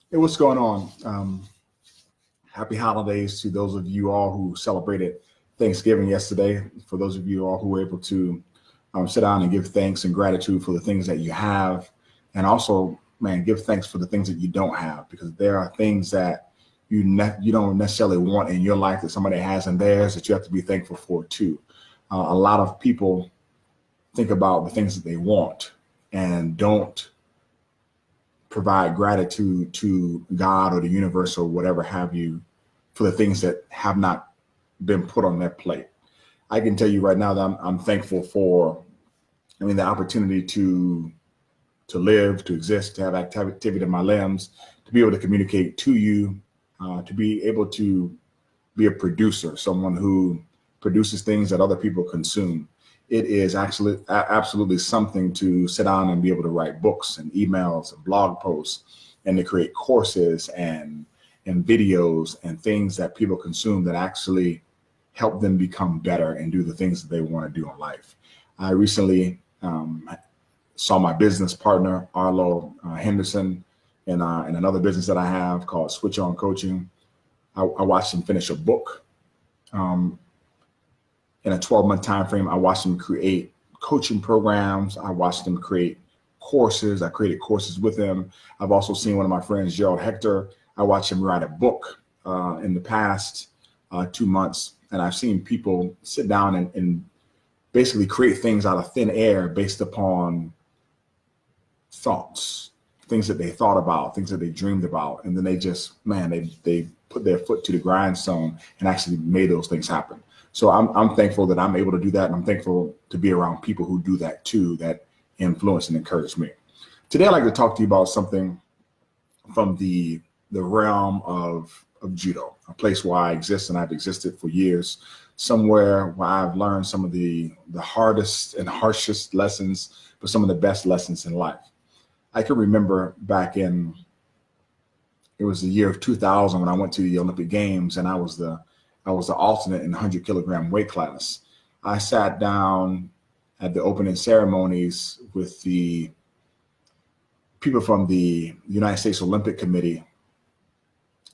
Hey, what's going on? Happy holidays to those of you all who celebrated Thanksgiving yesterday. For those of you all who were able to sit down and give thanks and gratitude for the things that you have, and also, man, give thanks for the things that you don't have, because there are things that you don't necessarily want in your life that somebody has in theirs that you have to be thankful for too. A lot of people think about the things that they want and don't provide gratitude to God or the universe or whatever have you for the things that have not been put on their plate. I can tell you right now that I'm thankful for, the opportunity to live, to exist, to have activity in my limbs, to be able to communicate to you, to be able to be a producer, someone who produces things that other people consume. It is actually absolutely something to sit down and be able to write books and emails and blog posts and to create courses and videos and things that people consume that actually help them become better and do the things that they want to do in life. I recently saw my business partner, Arlo Henderson, in another business that I have called Switch On Coaching. I watched him finish a book. In a 12-month time frame, I watched him create coaching programs. I watched him create courses. I created courses with him. I've also seen one of my friends, Gerald Hector. I watched him write a book in the past 2 months. And I've seen people sit down and basically create things out of thin air based upon thoughts, things that they thought about, things that they dreamed about. And then they just, they put their foot to the grindstone and actually made those things happen. So I'm thankful that I'm able to do that. And I'm thankful to be around people who do that too, that influence and encourage me. Today, I'd like to talk to you about something from the realm of Judo, a place where I exist and I've existed for years, somewhere where I've learned some of the hardest and harshest lessons, but some of the best lessons in life. I can remember it was the year of 2000 when I went to the Olympic Games, and I was the alternate in the 100-kilogram weight class. I sat down at the opening ceremonies with the people from the United States Olympic Committee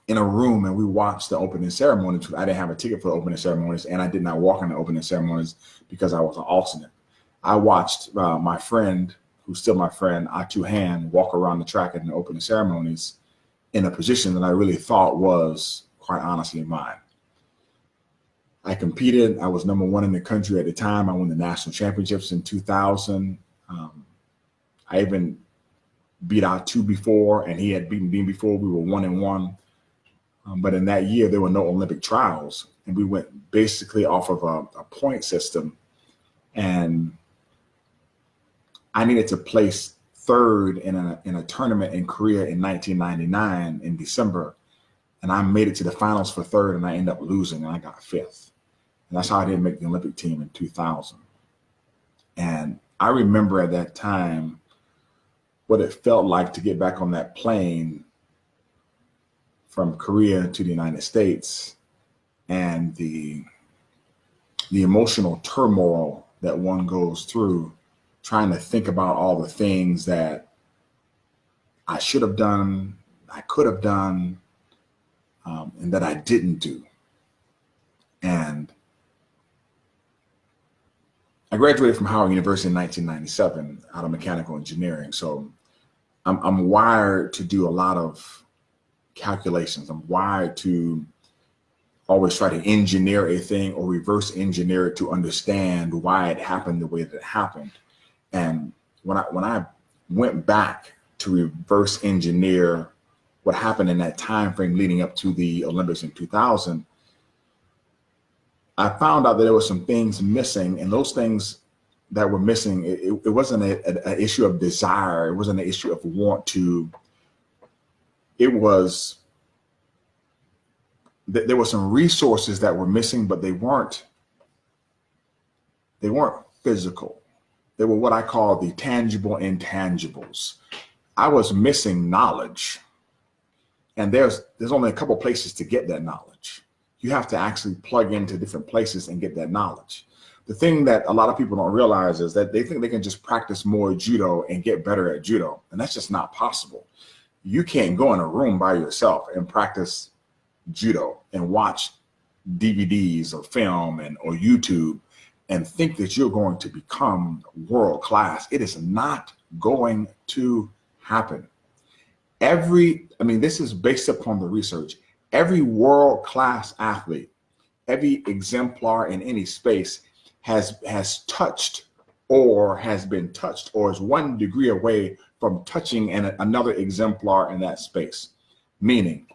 in a room, and we watched the opening ceremony. I didn't have a ticket for the opening ceremonies, and I did not walk in the opening ceremonies because I was an alternate. I watched my friend, who's still my friend, Atu Han, walk around the track in the opening ceremonies in a position that I really thought was, quite honestly, mine. I competed. I was #1 in the country at the time. I won the national championships in 2000. I even beat Atu before, and he had beaten me before. We were 1-1. But in that year, there were no Olympic trials, and we went basically off of a point system. And I needed to place third in a tournament in Korea in 1999 in December, and I made it to the finals for third, and I ended up losing, and I got fifth. And that's how I didn't make the Olympic team in 2000. And I remember at that time what it felt like to get back on that plane from Korea to the United States, and the emotional turmoil that one goes through trying to think about all the things that I should have done, I could have done, and that I didn't do. And I graduated from Howard University in 1997 out of mechanical engineering. So I'm wired to do a lot of calculations. I'm wired to always try to engineer a thing or reverse engineer it to understand why it happened the way that it happened. And when I went back to reverse engineer what happened in that time frame leading up to the Olympics in 2000, I found out that there were some things missing, and those things that were missing, it wasn't an issue of desire. It wasn't an issue of want to. It was there were some resources that were missing, but they weren't physical. They were what I call the tangible intangibles. I was missing knowledge, and there's only a couple places to get that knowledge. You have to actually plug into different places and get that knowledge. The thing that a lot of people don't realize is that they think they can just practice more judo and get better at judo, and that's just not possible. You can't go in a room by yourself and practice judo and watch DVDs or film or YouTube and think that you're going to become world class. It is not going to happen. This is based upon the research. Every world class athlete, every exemplar in any space has touched or has been touched or is 1 degree away from touching another exemplar in that space. Meaning,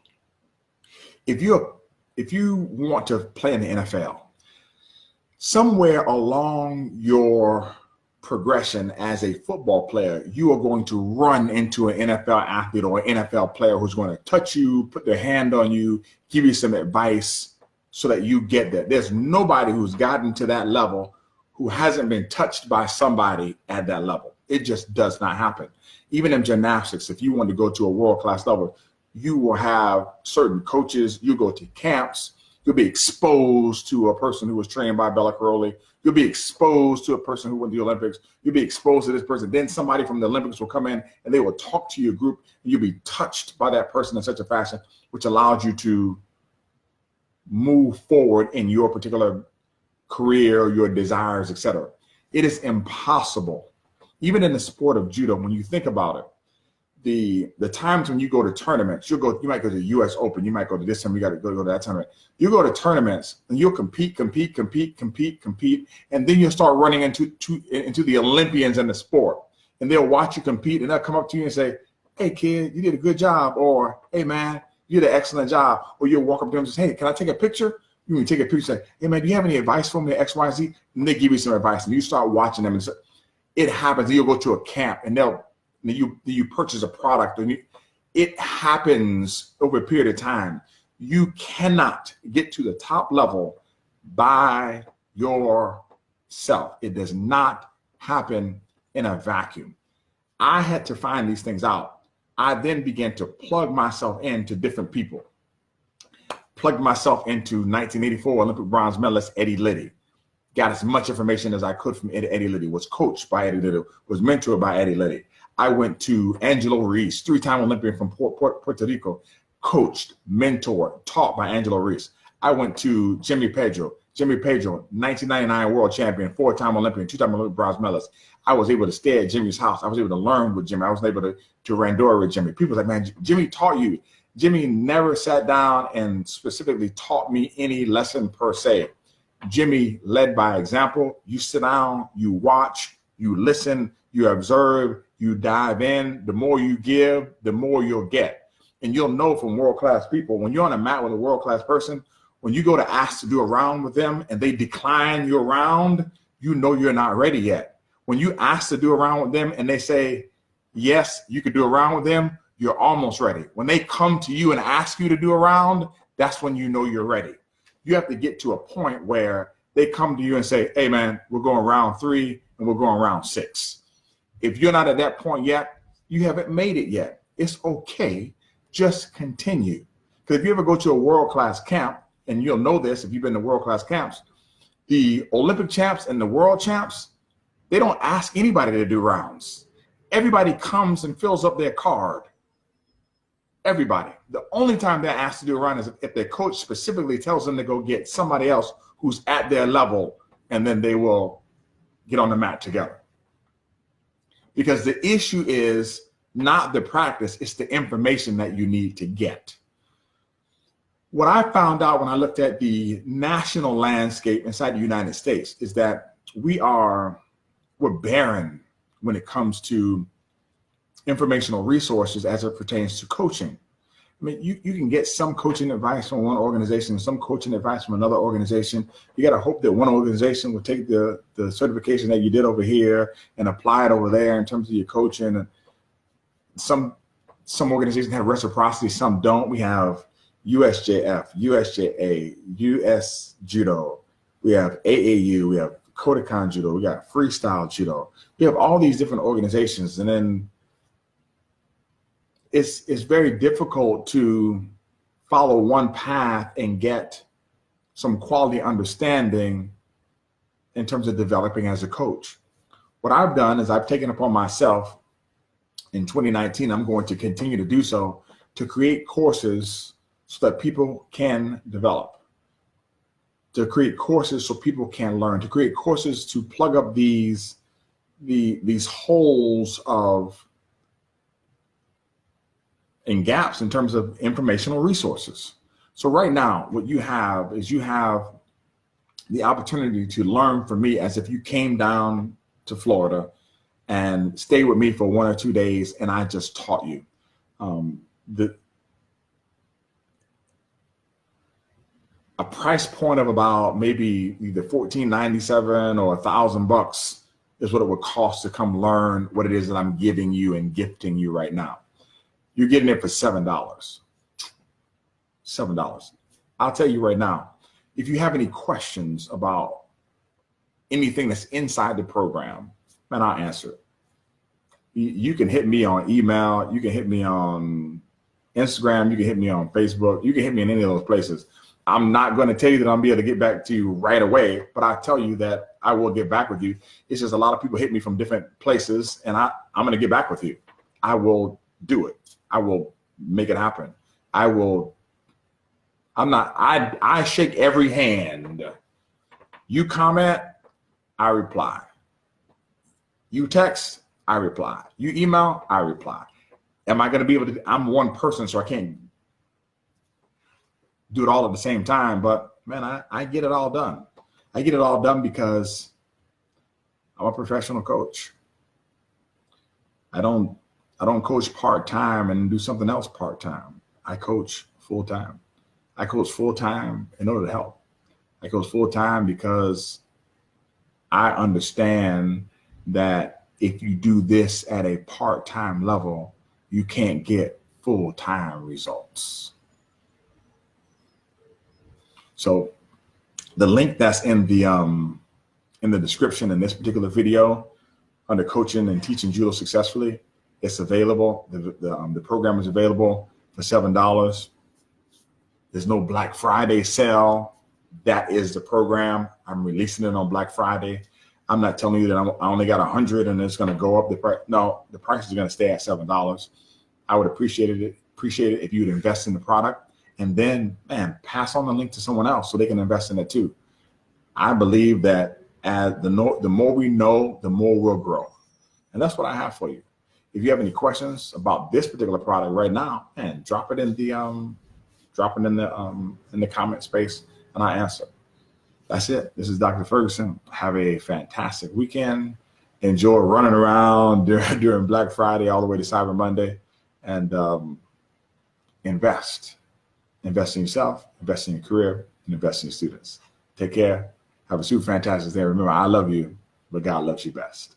if you want to play in the NFL, somewhere along your progression as a football player, you are going to run into an NFL athlete or an NFL player who's going to touch you, put their hand on you, give you some advice so that you get there. There's nobody who's gotten to that level who hasn't been touched by somebody at that level. It just does not happen. Even in gymnastics, if you want to go to a world-class level, you will have certain coaches, you go to camps, you'll be exposed to a person who was trained by Bella Caroli. You'll be exposed to a person who went to the Olympics. You'll be exposed to this person. Then somebody from the Olympics will come in and they will talk to your group, and you'll be touched by that person in such a fashion which allows you to move forward in your particular career, your desires, etc. It is impossible. Even in the sport of judo, when you think about it, the times when you go to tournaments, you might go to the US Open, you might go to this time, you got to go to that tournament. You go to tournaments and you'll compete, and then you'll start running into the Olympians in the sport, and they'll watch you compete, and they'll come up to you and say, "Hey kid, you did a good job," or "Hey man, you did an excellent job," or you'll walk up to them and say, "Hey, can I take a picture?" You can take a picture, say, "Hey man, do you have any advice for me at XYZ?" And they give you some advice, and you start watching them, and it happens. You'll go to a camp, and you purchase a product, and it happens over a period of time. You cannot get to the top level by yourself. It does not happen in a vacuum. I had to find these things out. I then began to plug myself into different people. Plugged myself into 1984 Olympic bronze medalist Eddie Liddy. Got as much information as I could from Eddie Liddy, was coached by Eddie Liddy, was mentored by Eddie Liddy. I went to Angelo Ruiz, 3-time Olympian from Puerto Rico, coached, mentored, taught by Angelo Ruiz. I went to Jimmy Pedro, 1999 world champion, 4-time Olympian, 2-time Olympic bronze medalist. I was able to stay at Jimmy's house. I was able to learn with Jimmy. I was able to randora with Jimmy. People were like, "Man, Jimmy taught you." Jimmy never sat down and specifically taught me any lesson per se. Jimmy led by example. You sit down, you watch, you listen, you observe, you dive in. The more you give, the more you'll get. And you'll know from world-class people, when you're on a mat with a world-class person, when you go to ask to do a round with them and they decline your round, you know you're not ready yet. When you ask to do a round with them and they say, yes, you could do a round with them, you're almost ready. When they come to you and ask you to do a round, that's when you know you're ready. You have to get to a point where they come to you and say, "Hey man, we're going round 3 and we're going round 6. If you're not at that point yet, you haven't made it yet. It's okay. Just continue. Because if you ever go to a world-class camp, and you'll know this if you've been to world-class camps, the Olympic champs and the world champs, they don't ask anybody to do rounds. Everybody comes and fills up their card. Everybody. The only time they're asked to do a round is if their coach specifically tells them to go get somebody else who's at their level, and then they will get on the mat together. Because the issue is not the practice, it's the information that you need to get. What I found out when I looked at the national landscape inside the United States is that we're barren when it comes to informational resources as it pertains to coaching. I mean, you can get some coaching advice from one organization, some coaching advice from another organization. You got to hope that one organization will take the certification that you did over here and apply it over there in terms of your coaching. And some organizations have reciprocity, some don't. We have USJF, USJA, US Judo. We have AAU. We have Kodokan Judo. We got Freestyle Judo. We have all these different organizations, and then it's very difficult to follow one path and get some quality understanding in terms of developing as a coach. What I've done is I've taken upon myself in 2019, I'm going to continue to do so, to create courses so that people can develop, to create courses so people can learn, to create courses to plug up these holes of and gaps in terms of informational resources. So right now, what you have is you have the opportunity to learn from me as if you came down to Florida and stay with me for 1 or 2 days and I just taught you. A price point of about maybe either $14.97 or $1,000 is what it would cost to come learn what it is that I'm giving you and gifting you right now. You're getting it for $7. $7. I'll tell you right now, if you have any questions about anything that's inside the program, man, I'll answer it. You can hit me on email. You can hit me on Instagram. You can hit me on Facebook. You can hit me in any of those places. I'm not going to tell you that I'm be able to get back to you right away, but I tell you that I will get back with you. It's just a lot of people hit me from different places, and I'm going to get back with you. I will do it. I will make it happen. I shake every hand. You comment, I reply. You text, I reply. You email, I reply. Am I going to be able to? I'm one person, so I can't do it all at the same time. But man, I get it all done. I get it all done because I'm a professional coach. I don't coach part-time and do something else part-time. I coach full-time. I coach full-time in order to help. I coach full-time because I understand that if you do this at a part-time level, you can't get full-time results. So the link that's in the description in this particular video under coaching and teaching judo successfully, it's available. The program is available for $7. There's no Black Friday sale. That is the program. I'm releasing it on Black Friday. I'm not telling you that I only got 100 and it's going to go up. No, the price is going to stay at $7. I would appreciate it if you would invest in the product and then, man, pass on the link to someone else so they can invest in it too. I believe that as the more we know, the more we'll grow. And that's what I have for you. If you have any questions about this particular product right now, man, drop it in the comment space and I answer. That's it. This is Dr. Ferguson. Have a fantastic weekend. Enjoy running around during Black Friday all the way to Cyber Monday, and invest in yourself, invest in your career, and invest in your students. Take care. Have a super fantastic day. Remember, I love you, but God loves you best.